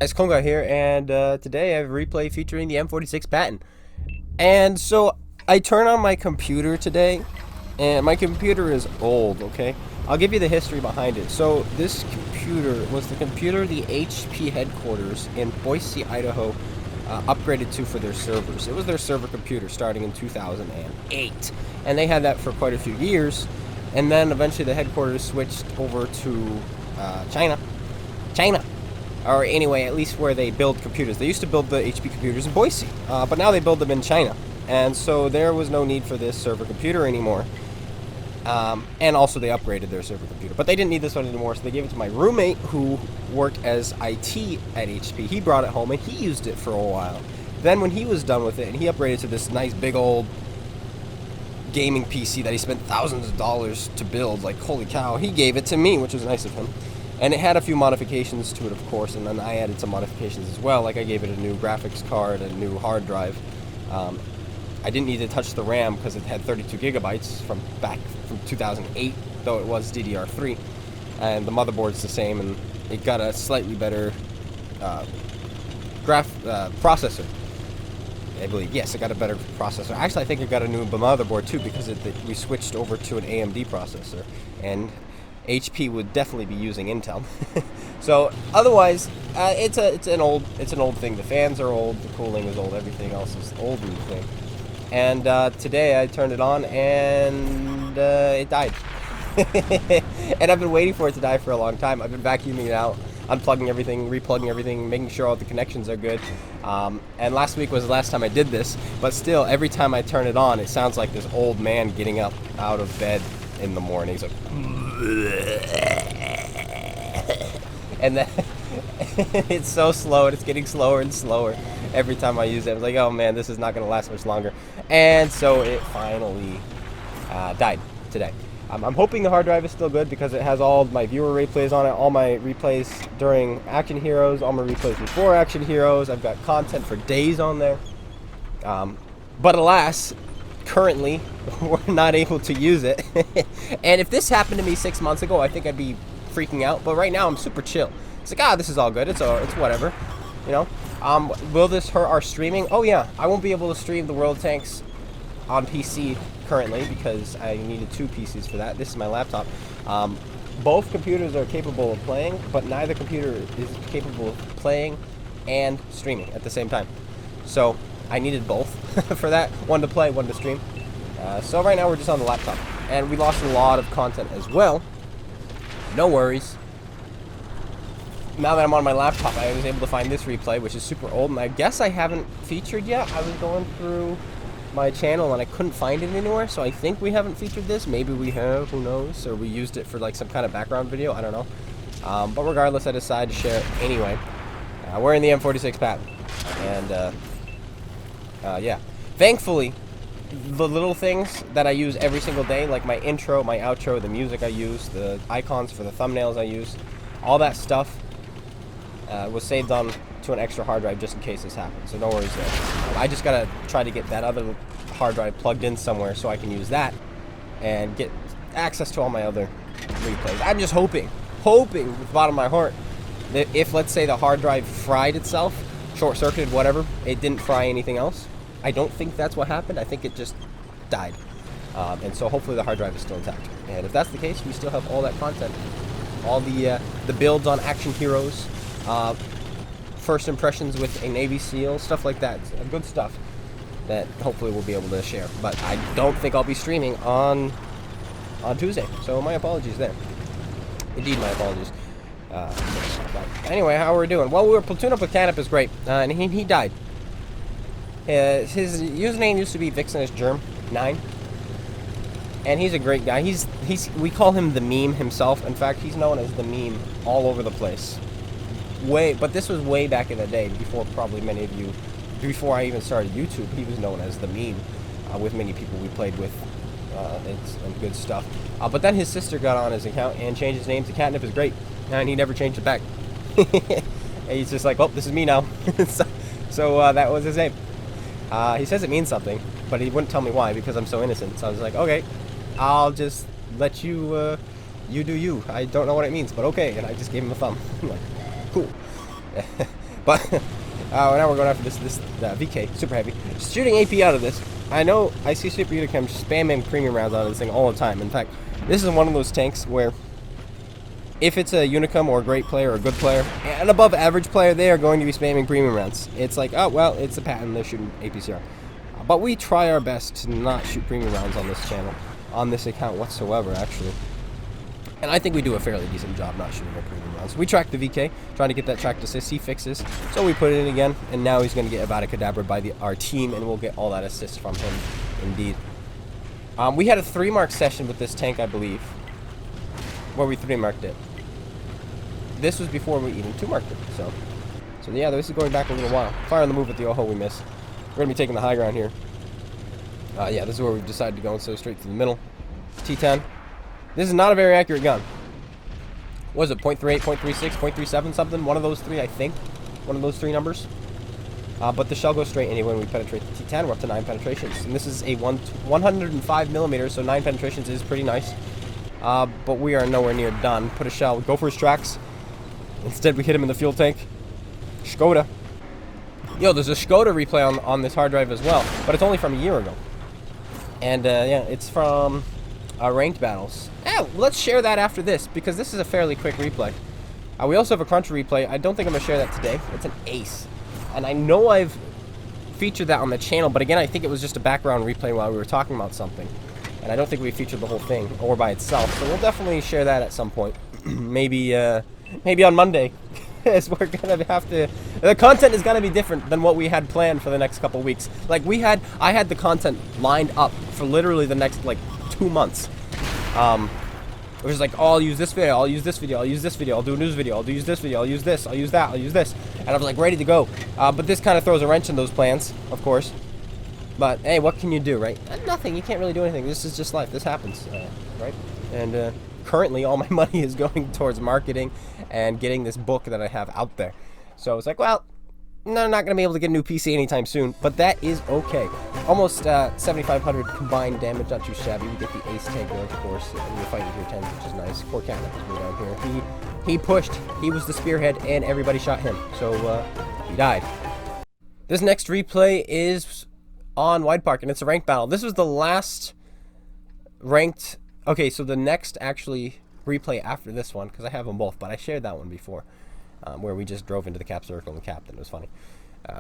Guys, Konga here, and today I have a replay featuring the M46 Patton. And so I turn on my computer today, and my computer is old, okay? I'll give you the history behind it. So this computer was the computer the HP headquarters in Boise, Idaho upgraded to for their servers. It was their server computer starting in 2008, and they had that for quite a few years. And then eventually the headquarters switched over to China. Or anyway, at least where they build computers. They used to build the HP computers in Boise, but now they build them in China. And so there was no need for this server computer anymore. And also they upgraded their server computer. But they didn't need this one anymore, so they gave it to my roommate who worked as IT at HP. He brought it home and he used it for a while. Then when he was done with it and he upgraded to this nice big old gaming PC that he spent thousands of dollars to build, like holy cow, he gave it to me, which was nice of him. And it had a few modifications to it, of course, and then I added some modifications as well. Like I gave it a new graphics card, a new hard drive. I didn't need to touch the RAM because it had 32 gigabytes from 2008, though it was DDR3. And the motherboard's the same, and it got a slightly better processor. I believe, yes, it got a better processor. Actually, I think it got a new motherboard too because we switched over to an AMD processor, and HP would definitely be using Intel. So otherwise, it's an old thing. The fans are old, the cooling is old, everything else is old and thing. And today I turned it on and it died. And I've been waiting for it to die for a long time. I've been vacuuming it out, unplugging everything, replugging everything, making sure all the connections are good. And last week was the last time I did this, but still, every time I turn it on, it sounds like this old man getting up out of bed in the morning. He's like, and then it's so slow, and it's getting slower and slower every time I use it. I was like, oh man, this is not going to last much longer. And so it finally died today. I'm hoping the hard drive is still good because it has all my viewer replays on it, all my replays during Action Heroes, all my replays before Action Heroes. I've got content for days on there. But alas, currently, we're not able to use it. And if this happened to me 6 months ago, I think I'd be freaking out. But right now, I'm super chill. It's like, this is all good. It's whatever, you know. Will this hurt our streaming? Oh yeah, I won't be able to stream the World Tanks on PC currently because I needed 2 PCs for that. This is my laptop. Both computers are capable of playing, but neither computer is capable of playing and streaming at the same time. So I needed both for that. One to play, one to stream. So right now we're just on the laptop. And we lost a lot of content as well. No worries. Now that I'm on my laptop, I was able to find this replay, which is super old, and I guess I haven't featured yet. I was going through my channel and I couldn't find it anywhere, so I think we haven't featured this. Maybe we have, who knows? Or we used it for like some kind of background video, I don't know. But regardless, I decided to share it anyway. We're in the M46 Patton. And yeah, thankfully, the little things that I use every single day, like my intro, my outro, the music I use, the icons for the thumbnails I use, all that stuff was saved on to an extra hard drive just in case this happens. So no worries there. I just gotta try to get that other hard drive plugged in somewhere so I can use that and get access to all my other replays. I'm just hoping with the bottom of my heart that if, let's say, the hard drive fried itself, short-circuited, whatever, it didn't fry anything else. I don't think that's what happened. I think it just died. And so hopefully the hard drive is still intact. And if that's the case, we still have all that content. All the builds on Action Heroes, first impressions with a Navy SEAL, stuff like that. Good stuff that hopefully we'll be able to share. But I don't think I'll be streaming on Tuesday. So my apologies there. Indeed, my apologies. But anyway, how are we doing? Well, we were platoon up with Canop is great. And he died. His username used to be Vixenish Germ 9, and he's a great guy. We call him the meme himself. In fact, he's known as the meme all over the place. But this was way back in the day, before probably many of you, before I even started YouTube. He was known as the meme with many people we played with. It's some good stuff. But then his sister got on his account and changed his name to Catnip is Great, and he never changed it back. And he's just like, well, this is me now. So that was his name. He says it means something, but he wouldn't tell me why because I'm so innocent. So I was like, okay, I'll just let you, you do you. I don't know what it means, but okay. And I just gave him a thumb. I'm like, cool. But now we're going after this VK super heavy, shooting AP out of this. I know I see Super Unicam spamming premium rounds out of this thing all the time. In fact, this is one of those tanks where if it's a Unicum or a great player or a good player, an above average player, they are going to be spamming premium rounds. It's like, oh, well, it's a Patton, they're shooting APCR. But we try our best to not shoot premium rounds on this channel, on this account whatsoever, actually. And I think we do a fairly decent job not shooting our premium rounds. We tracked the VK, trying to get that tracked assist. He fixes, so we put it in again, and now he's going to get Avada Kedavra by our team, and we'll get all that assist from him, indeed. We had a 3-mark session with this tank, I believe, where we 3-marked it. This was before we even 2-marked it, so yeah, this is going back a little while. Fire on the move at the Oho, we miss. We're going to be taking the high ground here. Yeah, this is where we've decided to go, and so straight to the middle. T10. This is not a very accurate gun. What is it, 0.38, 0.36, 0.37 something? One of those three, I think. One of those three numbers. But the shell goes straight anyway when we penetrate the T10. We're up to 9 penetrations. And this is a 105 millimeters, so 9 penetrations is pretty nice. But we are nowhere near done. Put a shell, go for his tracks. Instead, we hit him in the fuel tank. Skoda. Yo, there's a Skoda replay on this hard drive as well, but it's only from a year ago. And yeah, it's from ranked battles. Yeah, let's share that after this, because this is a fairly quick replay. We also have a crunch replay. I don't think I'm going to share that today. It's an ace. And I know I've featured that on the channel, but again, I think it was just a background replay while we were talking about something. And I don't think we featured the whole thing, or by itself. So we'll definitely share that at some point. Maybe on Monday. We're gonna have to. The content is gonna be different than what we had planned for the next couple weeks. Like I had the content lined up for literally the next like 2 months. It was like, oh, I'll use this video, I'll use this video, I'll use this video, I'll do a news video, I'll use this video, I'll use this, I'll use that, I'll use this, and I was like ready to go. But this kind of throws a wrench in those plans, of course. But hey, what can you do, right? Nothing. You can't really do anything. This is just life. This happens, right? And currently, all my money is going towards marketing and getting this book that I have out there. So I was like, well, no, I'm not going to be able to get a new PC anytime soon, but that is okay. Almost 7,500 combined damage, not too shabby. We get the ace tanker, of course, and we're fighting tier 10, which is nice. Poor cat is way down here. He pushed. He was the spearhead, and everybody shot him. So he died. This next replay is on Wide Park, and it's a ranked battle. This was the last ranked. Okay, so the next actually replay after this one, because I have them both, but I shared that one before, where we just drove into the cap circle and capped, and it was funny.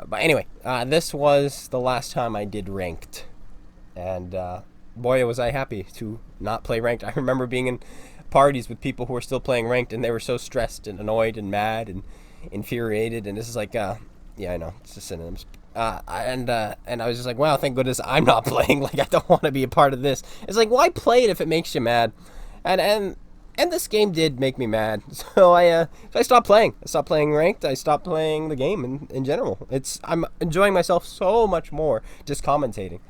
But anyway, this was the last time I did ranked, and boy, was I happy to not play ranked. I remember being in parties with people who were still playing ranked, and they were so stressed and annoyed and mad and infuriated, and this is like, yeah, I know, it's just synonyms. And I was just like, wow, thank goodness I'm not playing. Like, I don't want to be a part of this. It's like, why play it if it makes you mad? And this game did make me mad. So I stopped playing. I stopped playing ranked. I stopped playing the game in general. I'm enjoying myself so much more just commentating.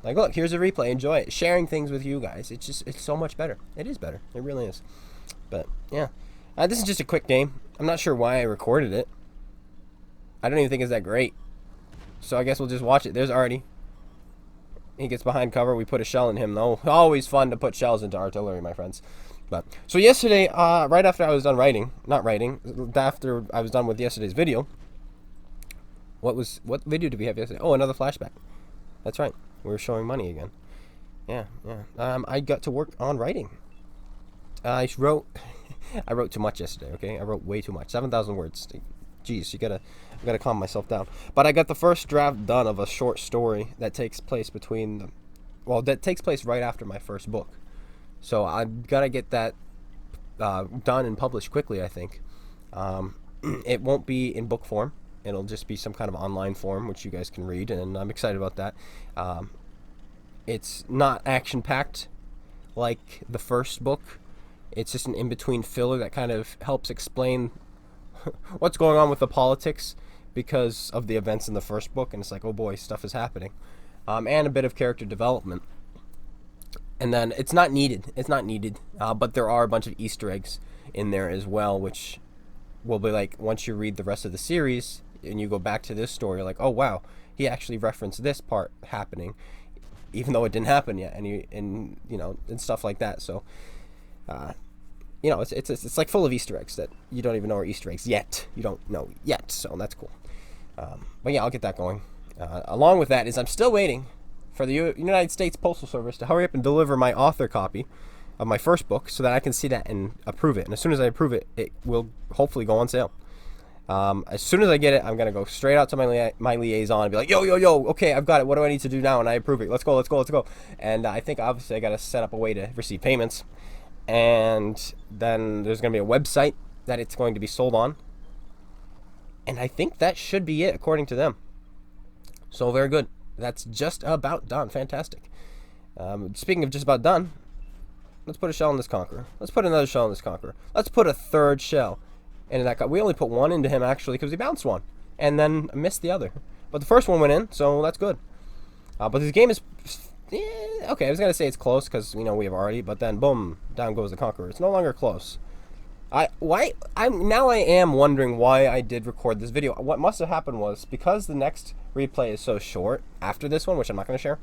Like, look, here's a replay. Enjoy it. Sharing things with you guys. It's so much better. It is better. It really is. But yeah, this is just a quick game. I'm not sure why I recorded it. I don't even think it's that great. So I guess we'll just watch it. There's Artie. He gets behind cover. We put a shell in him, though. Always fun to put shells into artillery, my friends. But so yesterday, right after I was done after I was done with yesterday's video. What video did we have yesterday? Oh, another flashback. That's right. We were showing money again. Yeah. I got to work on writing. I wrote too much yesterday. Okay, I wrote way too much. 7,000 words. Jeez, I gotta calm myself down. But I got the first draft done of a short story that takes place that takes place right after my first book. So I gotta get that done and published quickly, I think. It won't be in book form. It'll just be some kind of online form, which you guys can read, and I'm excited about that. It's not action-packed like the first book. It's just an in-between filler that kind of helps explain what's going on with the politics because of the events in the first book, and it's like, oh boy, stuff is happening. And a bit of character development. And then it's not needed, but there are a bunch of Easter eggs in there as well, which will be like, once you read the rest of the series and you go back to this story, like, oh wow, he actually referenced this part happening, even though it didn't happen yet, and stuff like that. So you know, it's like full of Easter eggs that you don't even know are Easter eggs yet. You don't know yet, so that's cool. But yeah, I'll get that going. Along with that is I'm still waiting for the United States Postal Service to hurry up and deliver my author copy of my first book so that I can see that and approve it. And as soon as I approve it, it will hopefully go on sale. As soon as I get it, I'm going to go straight out to my liaison and be like, yo, okay, I've got it. What do I need to do now? And I approve it. Let's go. And I think obviously I got to set up a way to receive payments. And then there's going to be a website that it's going to be sold on. And I think that should be it according to them. So very good. That's just about done. Fantastic. Speaking of just about done, let's put a shell in this Conqueror. Let's put another shell in this Conqueror. Let's put a third shell into that guy. We only put one into him, actually, because he bounced one. And then missed the other. But the first one went in, so that's good. But this game is... okay, I was going to say it's close, because, you know, we have already. But then, boom, down goes the Conqueror. It's no longer close. Now I am wondering why I did record this video. What must have happened was, because the next replay is so short after this one, which I'm not going to share,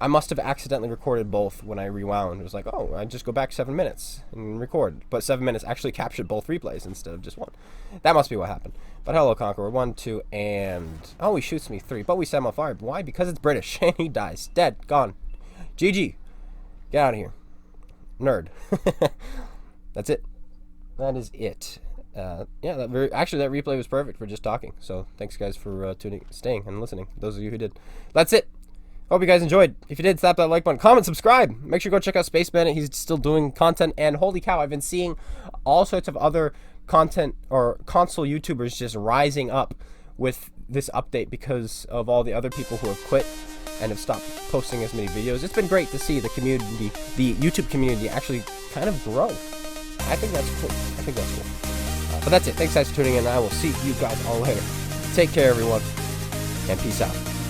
I must have accidentally recorded both when I rewound. It was like, oh, I just go back 7 minutes and record. But 7 minutes actually captured both replays instead of just one. That must be what happened. But hello, Conqueror. 1, 2, and... oh, he shoots me 3. But we set him on fire. Why? Because it's British. And he dies. Dead. Gone. GG. Get out of here. Nerd. That's it. That is it. Yeah, actually, that replay was perfect for just talking. So thanks, guys, for staying and listening. Those of you who did. That's it. Hope you guys enjoyed. If you did, slap that like button, comment, subscribe. Make sure you go check out SpaceBANDIT. He's still doing content, and holy cow, I've been seeing all sorts of other content or console YouTubers just rising up with this update because of all the other people who have quit and have stopped posting as many videos. It's been great to see the community, the YouTube community, actually kind of grow. I think that's cool. But that's it. Thanks, guys, for tuning in. I will see you guys all later. Take care, everyone, and peace out.